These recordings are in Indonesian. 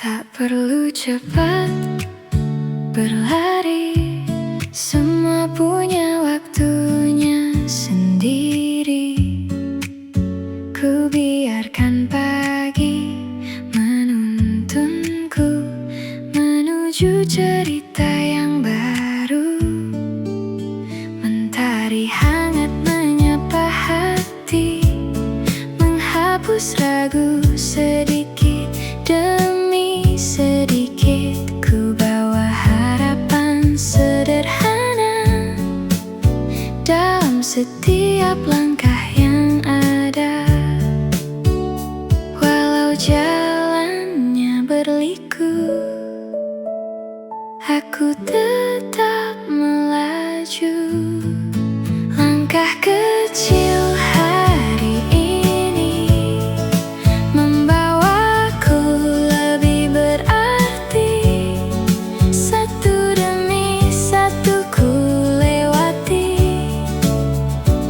Tak perlu cepat berlari, semua punya waktunya sendiri. Ku biarkan pagi menuntunku menuju cerita yang baru. Mentari hangat menyapa hati, menghapus ragu sedikit demi sedikit. Ku bawa harapan sederhana dalam setiap langkah yang ada. Walau jalannya berliku, aku tetap melaju. Langkah kecil hari ini membawaku lebih berarti. Satu demi satu ku lewati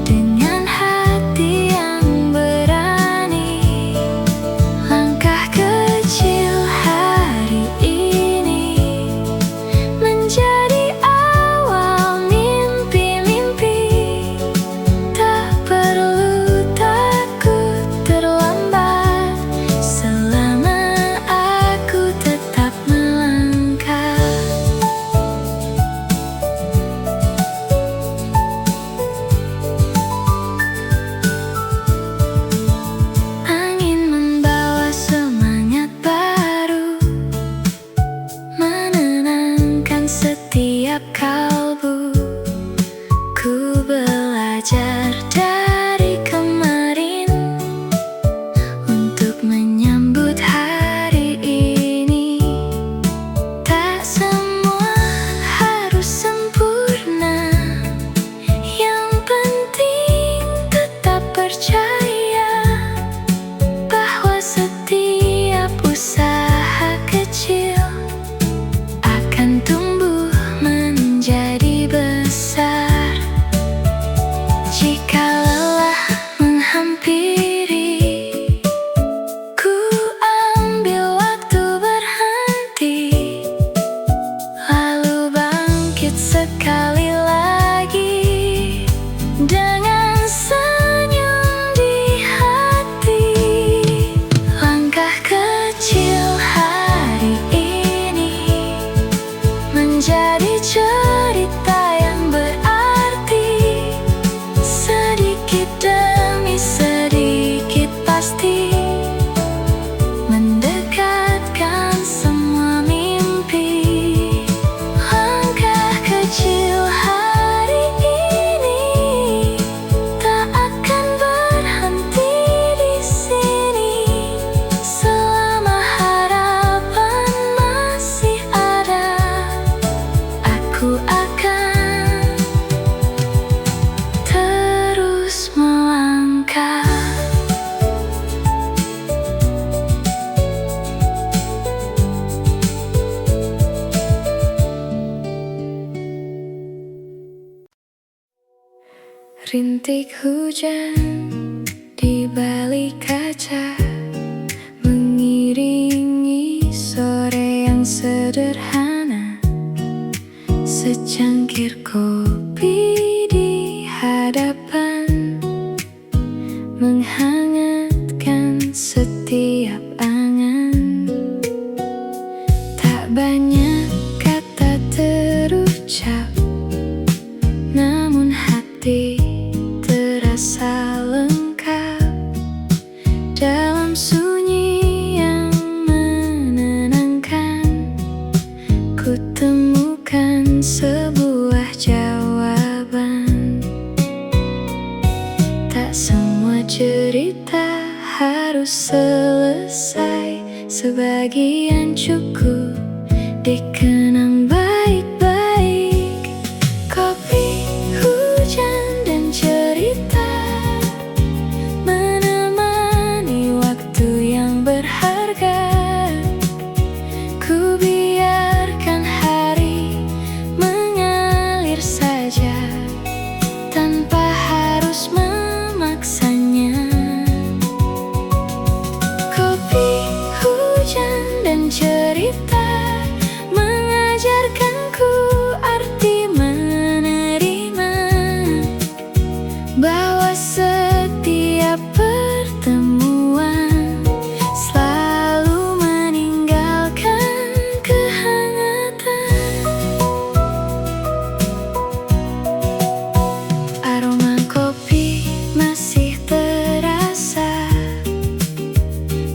dengan hati yang berani. Langkah kecil hari ini menjadi awal mimpi-mimpi. Tak perlu takut terlambat selama aku tetap melangkah. Angin membawa semangat baru, menenangkan setiap kalbu. Ku belajar dari kemarin untuk menyambut hari ini. Tak semua harus sempurna, yang penting tetap percaya bahwa setiap usaha kecil akan tumbuh menjadi besar. Jika lelah menghampiri, ku ambil waktu berhenti, lalu bangkit sekali lagi dengan senyum di hati. Langkah kecil hari ini menjadi cerita yang berarti. Sedikit demi sedikit pasti mendekatkan semua mimpi. Langkah kecil hari ini tak akan berhenti di sini. Selama harapan masih ada, aku akan terus melangkah. Rintik hujan di balik kaca mengiringi sore yang sederhana. Secangkir kopi di hadapan menghangatkan setiap angan. Tak banyak kata terucap, namun hati terasa lengkap dalam sunyi yang menenangkan. Ku temukan sebuah jawaban. Tak semua cerita harus selesai, sebagian cukup dikenang baik-baik. Kopi, hujan, dan cerita menemani waktu yang berharga. Ku biarkan hari mengalir saja tanpa harus memaksanya. Kopi, hujan, dan cerita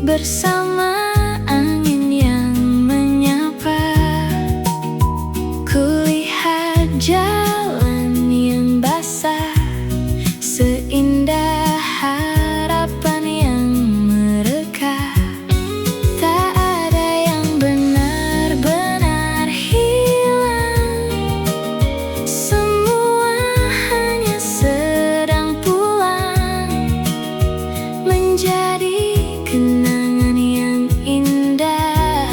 bersama angin yang menyapa. Kulihat jalan yang basah, seindah harapan yang mereka. Tak ada yang benar-benar hilang, semua hanya sedang pulang, menjadi kenangan yang indah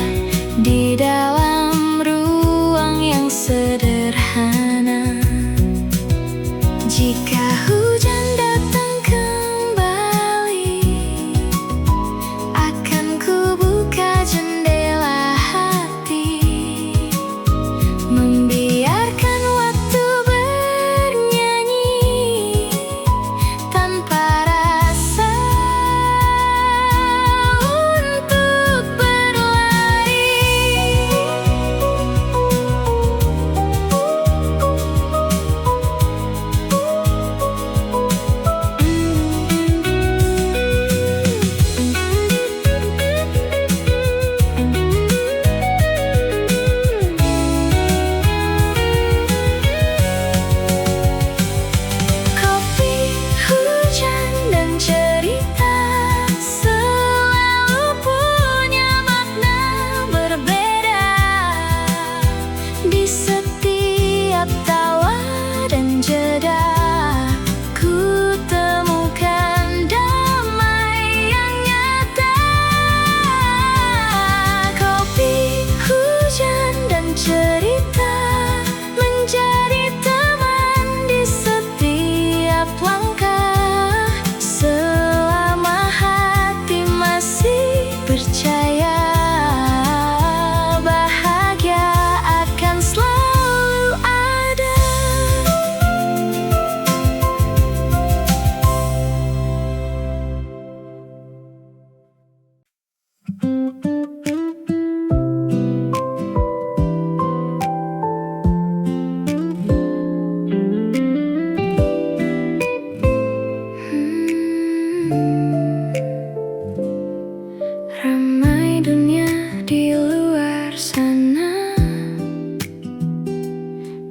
di dalam ruang yang sederhana. Jika hujan datang kembali, akan ku buka jendela hati, membiarkan waktu bernyanyi tanpa rasa untuk berlari. Kopi, hujan, dan cerita selalu punya makna berbeda. Di setiap tawa dan jeda, ku temukan damai yang nyata. Kopi, hujan, dan cerita menjadi teman di setiap langkah, selama hati masih percaya bahagia akan selalu ada. Ramai dunia di luar sana,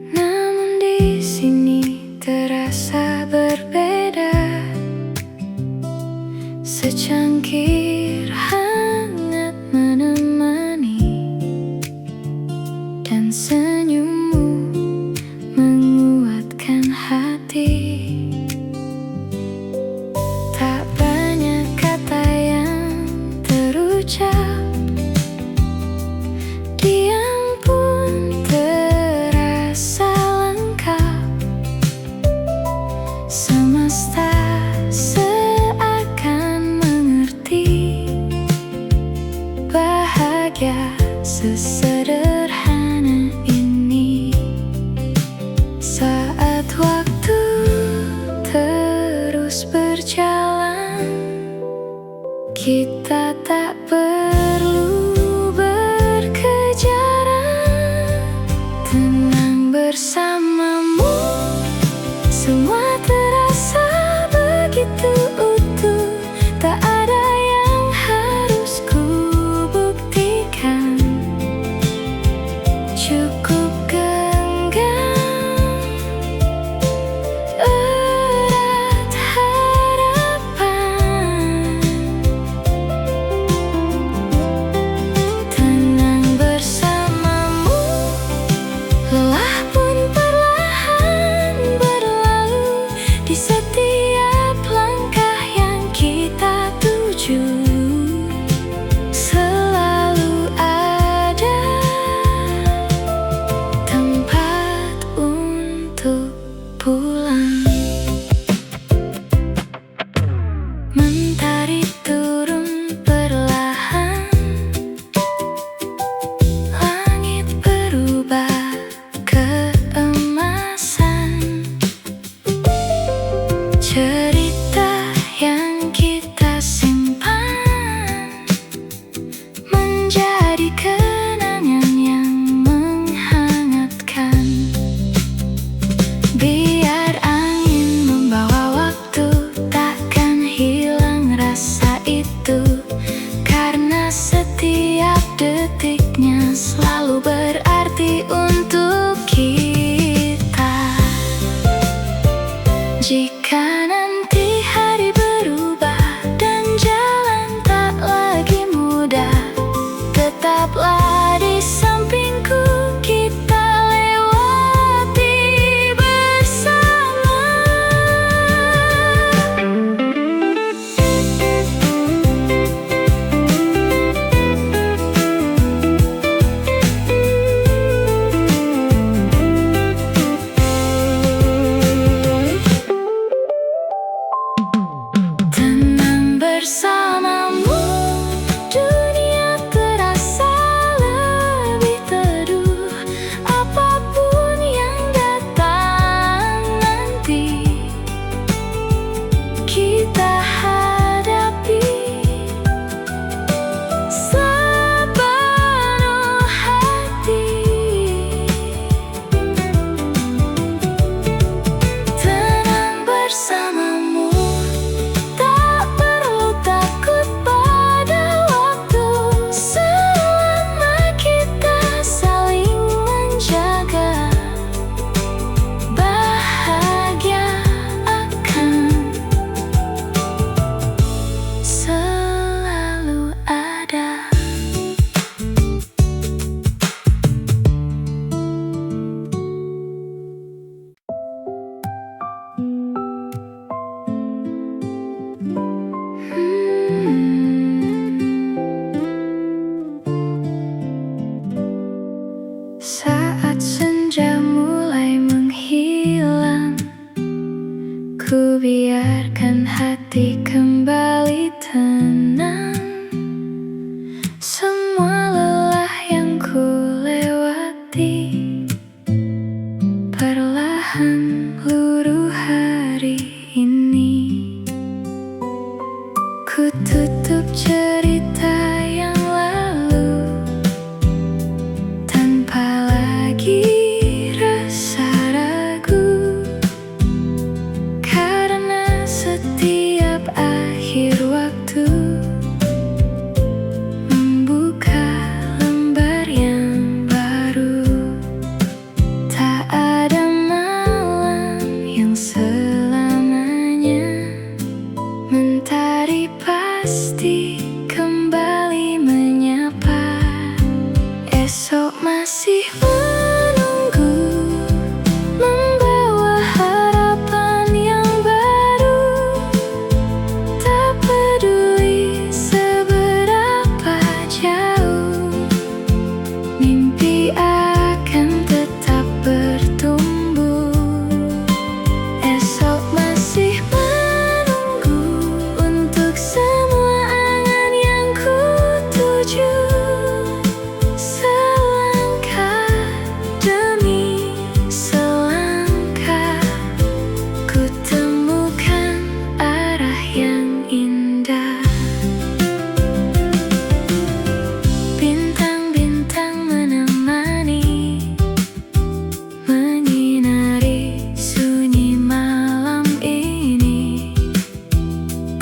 namun di sini terasa berbeda. Secangkir hangat menemani, dan senyummu menguatkan hati. Tak banyak kata yang terucap, diam pun terasa lengkap. Semesta seakan mengerti bahagia sesederhana ini. Saat waktu terus berjalan, kita tak perlu berkejaran. Tenang bersamamu, semua terasa begitu utuh. Tak ada yang harus ku buktikan, detiknya selalu berarti untuk kita. Jika nanti hari berubah dan jalan tak lagi mudah, tetaplah di sampingku, kita lewati bersama. Tenang bersamamu, dunia terasa lebih teduh. Apapun yang datang nanti, kita hadapi sepenuh hati. Tenang bersamamu, tak perlu takut pada waktu, selama kita saling menjaga. Bahagia akan selalu ada. Saat senja mulai menghilang, ku biarkan hati kembali tenang. Semua lelah yang ku lewati perlahan luruh hari ini. Ku tutup cerita yang lalu tanpa lagi rasa ragu, karena setiap akhir waktu membuka lembar yang baru. Tak ada malam yang selamanya, mentari pasti kembali menyapa. Esok masih menunggu, membawa harapan yang baru. Tak peduli seberapa jauh, mimpi akan tetap bertumbuh. Esok masih menunggu untuk semua angan yang ku tuju. Selangkah demi selangkah, ku temukan arah yang indah. Bintang-bintang menemani, menyinari sunyi malam ini.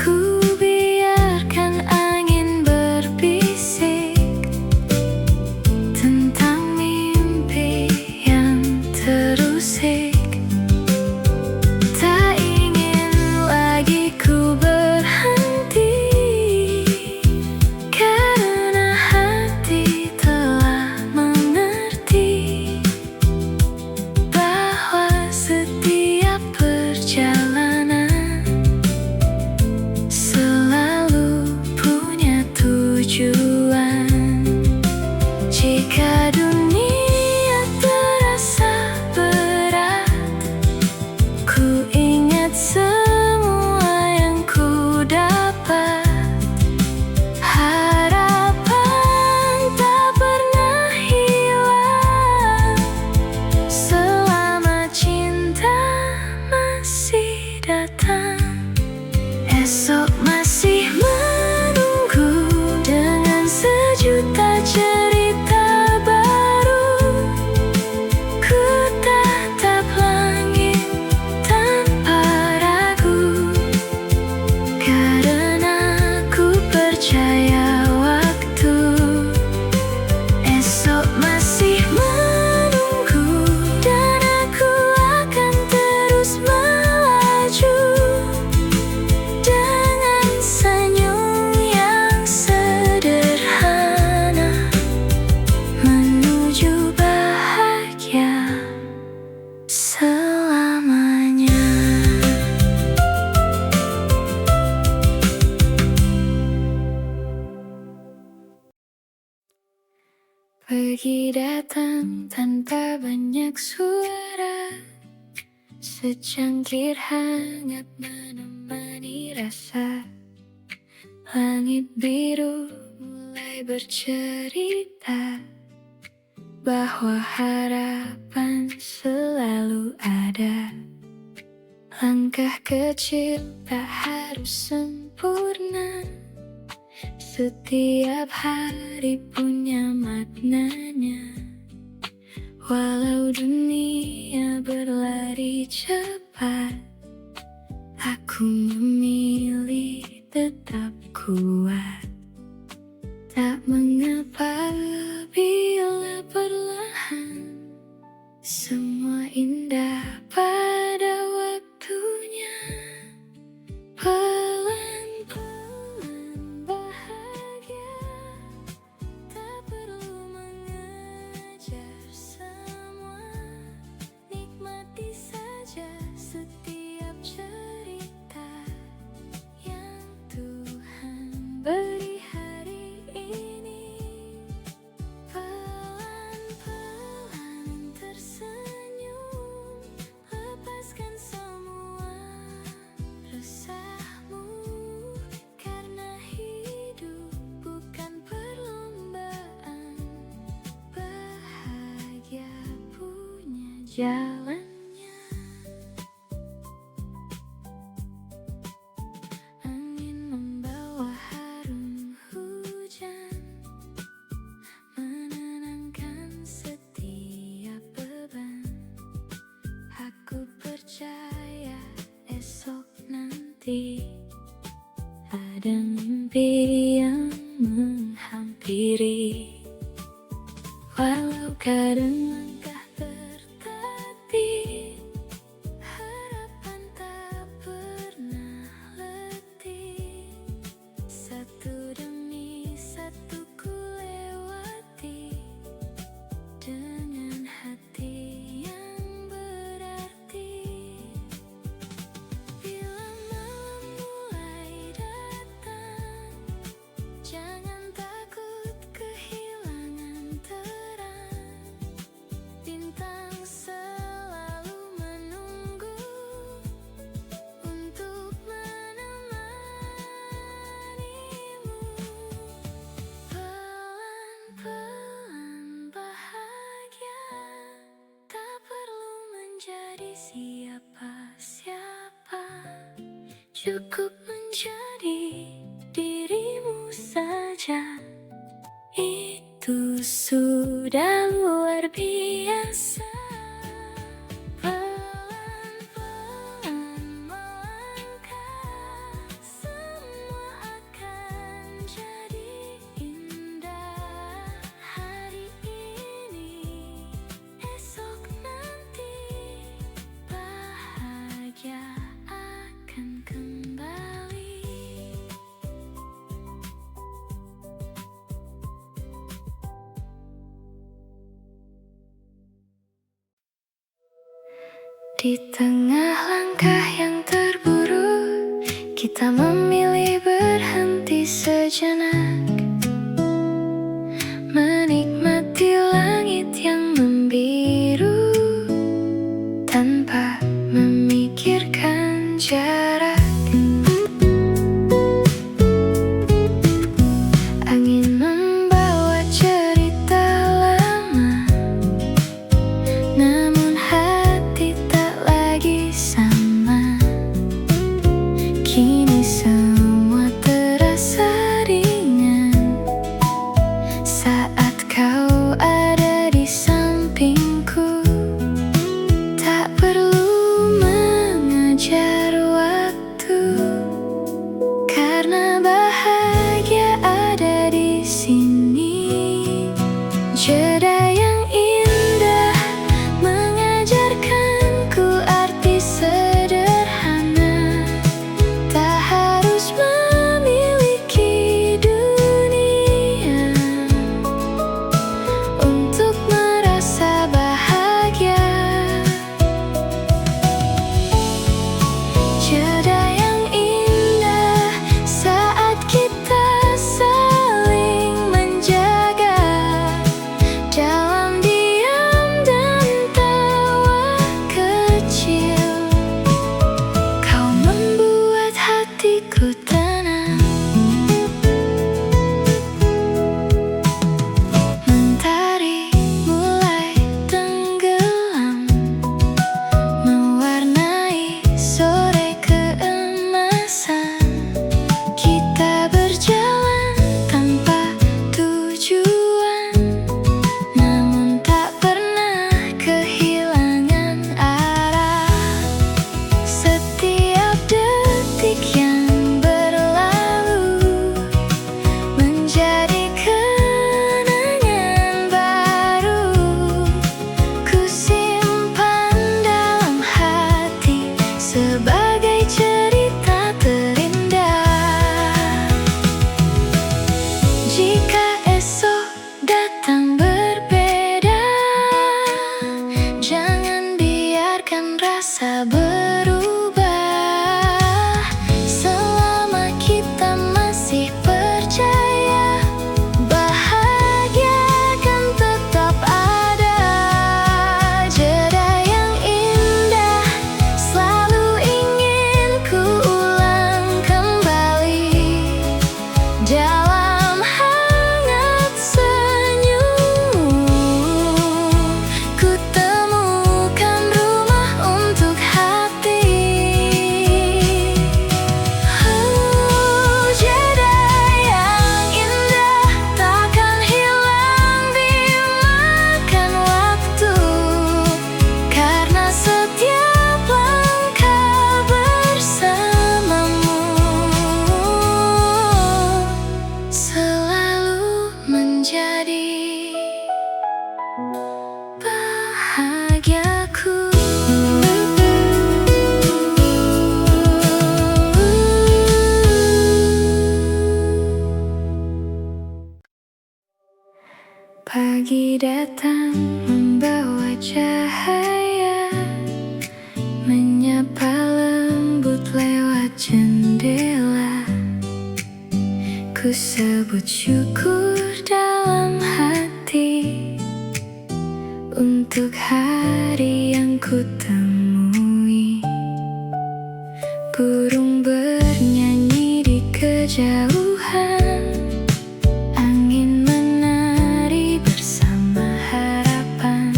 Ku biarkan angin berbisik tentang mimpi yang terusik. Tak ingin lagi ku berhenti, karena hati telah mengerti bahwa setiap perjalanan selalu punya tujuan. Jika dunia terasa berat, ku ingat semua yang ku dapat. Harapan tak pernah hilang selama cinta masih datang. Esok masih menunggu dengan sejuta cerita baru. pergi datang tanpa banyak suara, secangkir hangat menemani rasa. Langit biru mulai bercerita bahwa harapan selalu ada. Langkah kecil tak harus sempurna, setiap hari punya maknanya. Walau dunia berlari cepat, aku memilih tetap kuat. Tak mengapa bila perlahan, semua indah pada waktunya. Pelan-pelan bahagia, tak perlu mengejar semua. Nikmati saja setiap cerita yang Tuhan beri hari ini. Pelan-pelan tersenyum, lepaskan semua resahmu, karena hidup bukan perlombaan. Bahagia punya jalannya. Angin membawa harum hujan, menenangkan setiap beban. Aku percaya esok nanti ada mimpi yang menghampiri. Walau kadang langkah tertatih, harapan tak pernah letih. Satu demi satu ku lewati, dengan hati yang berarti. Bila malam mulai datang, jangan takut kehilangan terang. Bintang selalu menunggu untuk menemanimu. Pelan-pelan bahagia, tak perlu menjadi siapa-siapa, cukup menjadi dirimu saja. Itu sudah luar biasa. Pelan-pelan melangkah, semua akan jadi indah. Hari ini, esok nanti, bahagia akan kembali. Di tengah langkah yang terburu, kita memilih berhenti sejenak, menikmati langit yang membiru tanpa memikirkan jarak. Angin membawa cerita lama, namun hati tak lagi sama. Kini semua terasa ringan saat kau ada di sampingku. Tak perlu mengejar waktu, karena bahagia ada di sini. Jeda yang indah mengajarkanku arti sederhana. Tak harus memiliki dunia untuk merasa bahagia. Jeda yang indah saat kita saling menjadi bahagiaku. Pagi datang membawa cahaya, menyapa lembut lewat jendela. Ku sebut syukur dalam hati untuk hari yang ku temui. Burung bernyanyi di kejauhan, angin menari bersama harapan.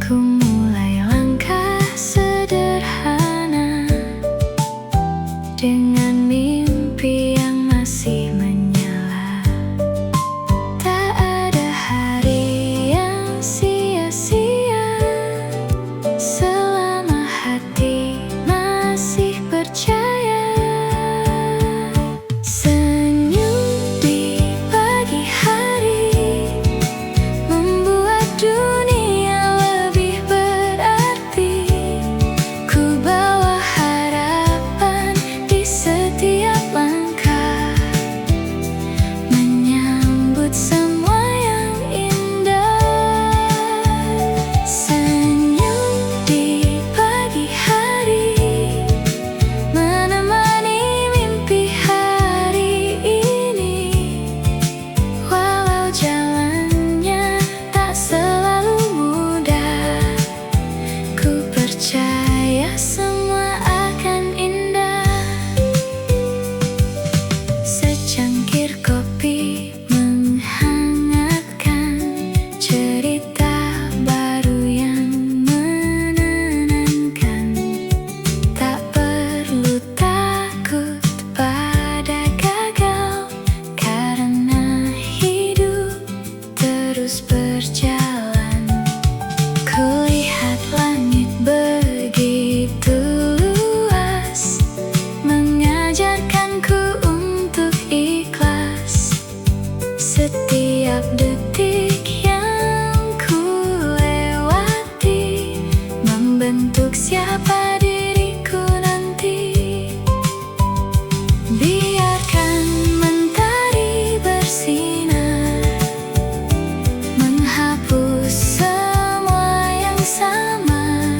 Ku mulai langkah sederhana dengan mimpi yang masih menyala. Tak ada hari yang sia-sia selama hati masih percaya. Senyum di pagi hari membuat dunia lebih berarti. Ku bawa harapan di setiap langkah, menyambut semua yang indah. Senyum di pagi hari menemani mimpi hari ini. Walau jalannya tak selalu mudah, ku percaya semua akan indah. Secangkir kopi menghangatkan, cerita baru yang menenangkan. Tak perlu takut pada gagal, karena hidup terus berjalan. Kulihat langit begitu luas, mengajarkanku untuk ikhlas. Setiap detik yang ku lewati membentuk siapa diriku nanti. Biarkan mentari bersinar, menghapus semua yang samar.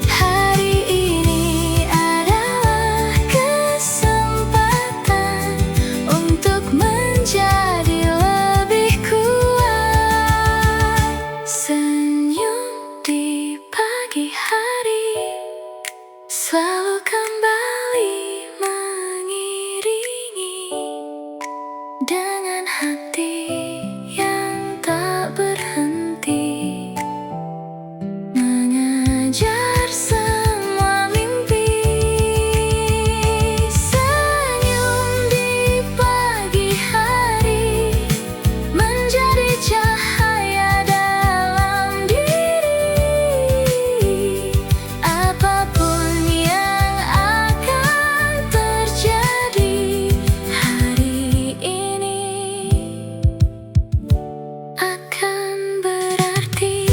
Hari ini adalah kesempatan untuk menjadi lebih kuat. Senyum di pagi hari selalu kembali mengiringi, dengan hati yang tak berhenti, mengejar semua mimpi. Senyum di pagi hari menjadi cahaya dalam diri. Apapun yang akan terjadi hari ini akan berarti.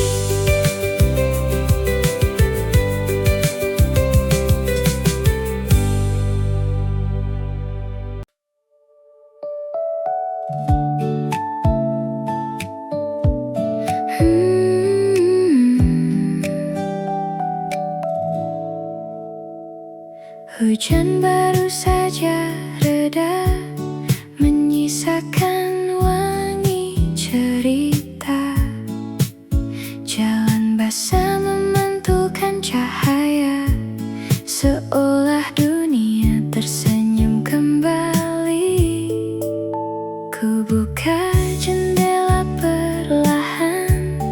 Hujan baru saja reda, menyisakan wangi cerita. Jalan basah memantulkan cahaya, seolah dunia tersenyum kembali. Ku buka jendela perlahan,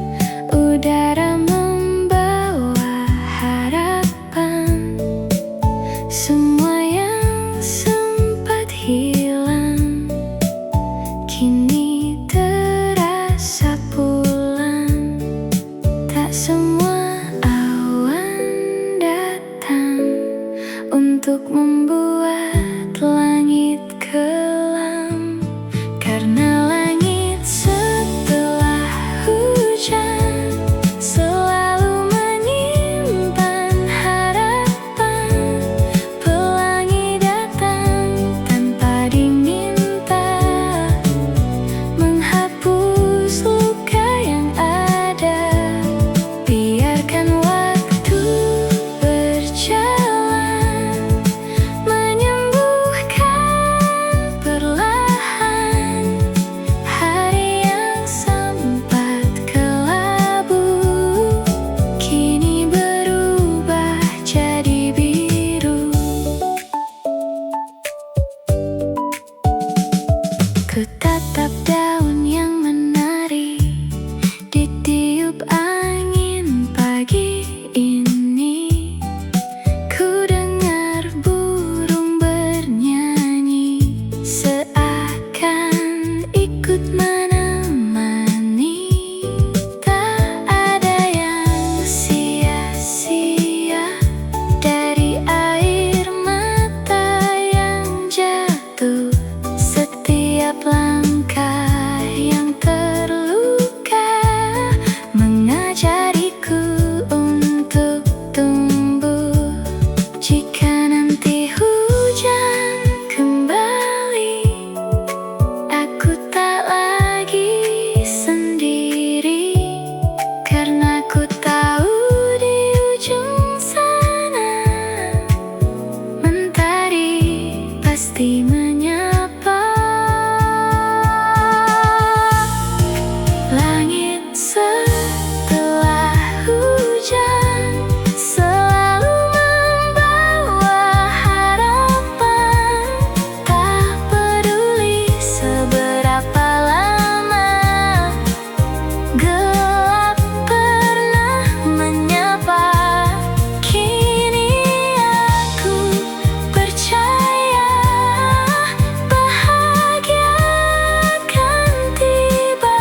udara membawa harapan. Semua yang sempat hilang kini terasa pulang. Tak semua awan datang untuk membuat langit kelam, karena Derap daun yang menari ditiup angin pagi ini. Ku dengar burung bernyanyi, seakan ikut menemani. Tak ada yang sia-sia dari air mata yang jatuh. Setiap langkah yang terluka mengajariku untuk tumbuh. Jika nanti hujan kembali, aku tak lagi sendiri, karena ku tahu di ujung sana mentari pasti menyapa. Langit setelah hujan selalu membawa harapan. Tak peduli seberapa lama gelap pernah menyapa. Kini aku percaya bahagia akan tiba.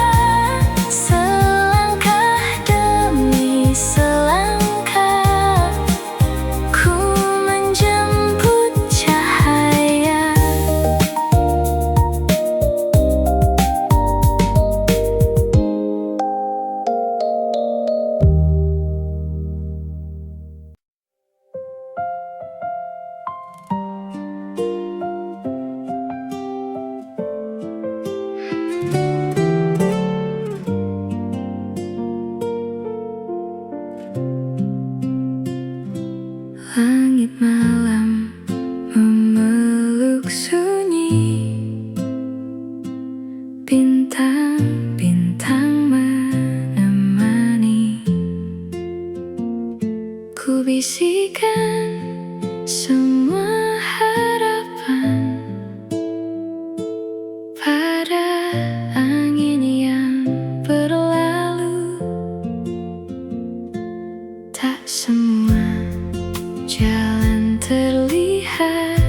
Selangkah demi selangkah ku menjemput cahaya. Langit malam memeluk sunyi, bintang-bintang menemani. Ku bisikan semua harapan pada angin yang berlalu. Tak semua jalan terlihat,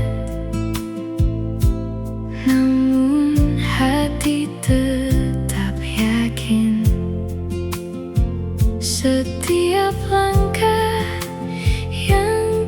namun hati tetap yakin. Setiap langkah yang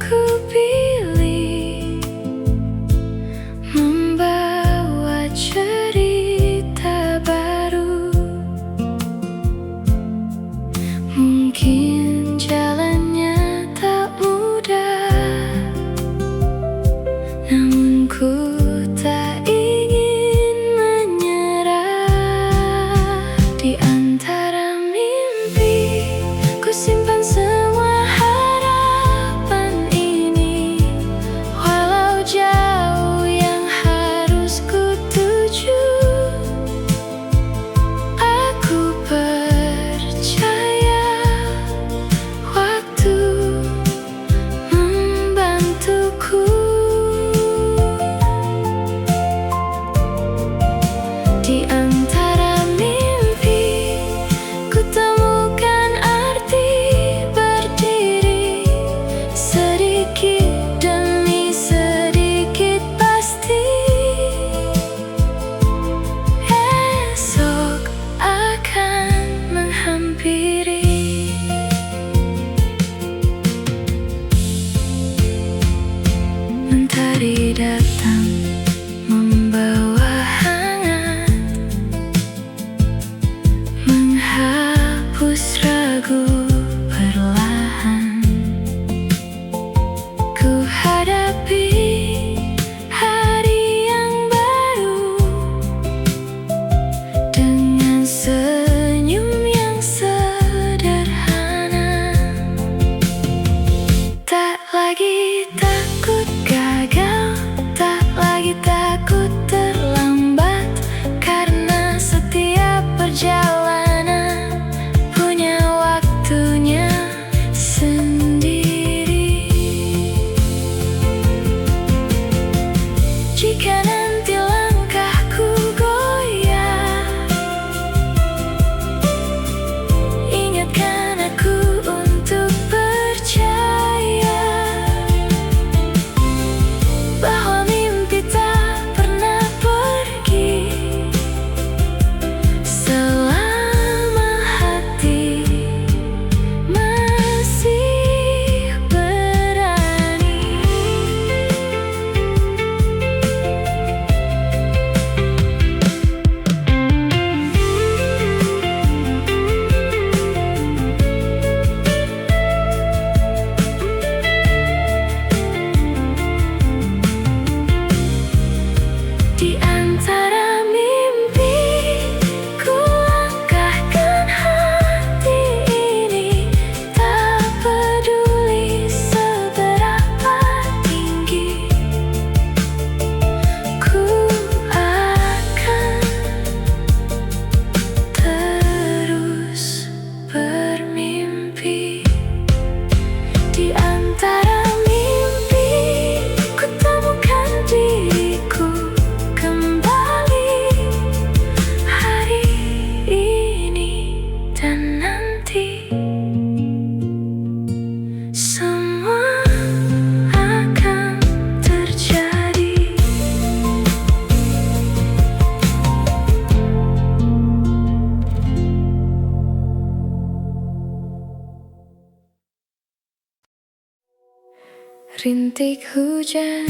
rintik hujan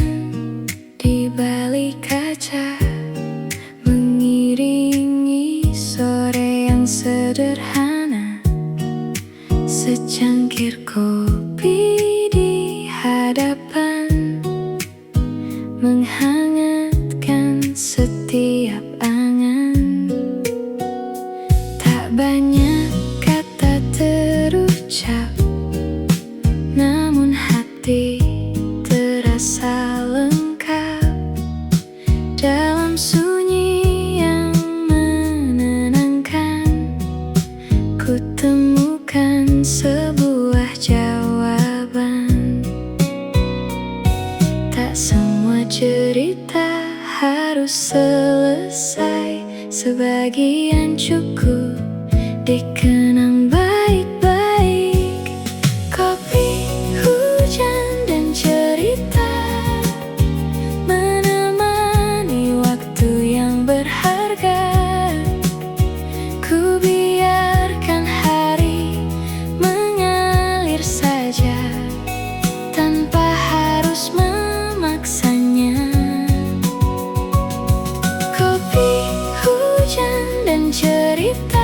di balik kaca mengiringi sore yang sederhana. Secangkir kopi di hadapan menghangatkan setiap angan. Tak banyak kata terucap, namun hati terasa lengkap dalam sunyi yang menenangkan. Ku temukan sebuah jawaban. Tak semua cerita harus selesai, sebagian cukup dikenang baik-baik. Kopi, hujan, dan cerita menemani waktu yang berharga. Ku biarkan hari mengalir saja tanpa harus memaksanya. Kopi, hujan, dan cerita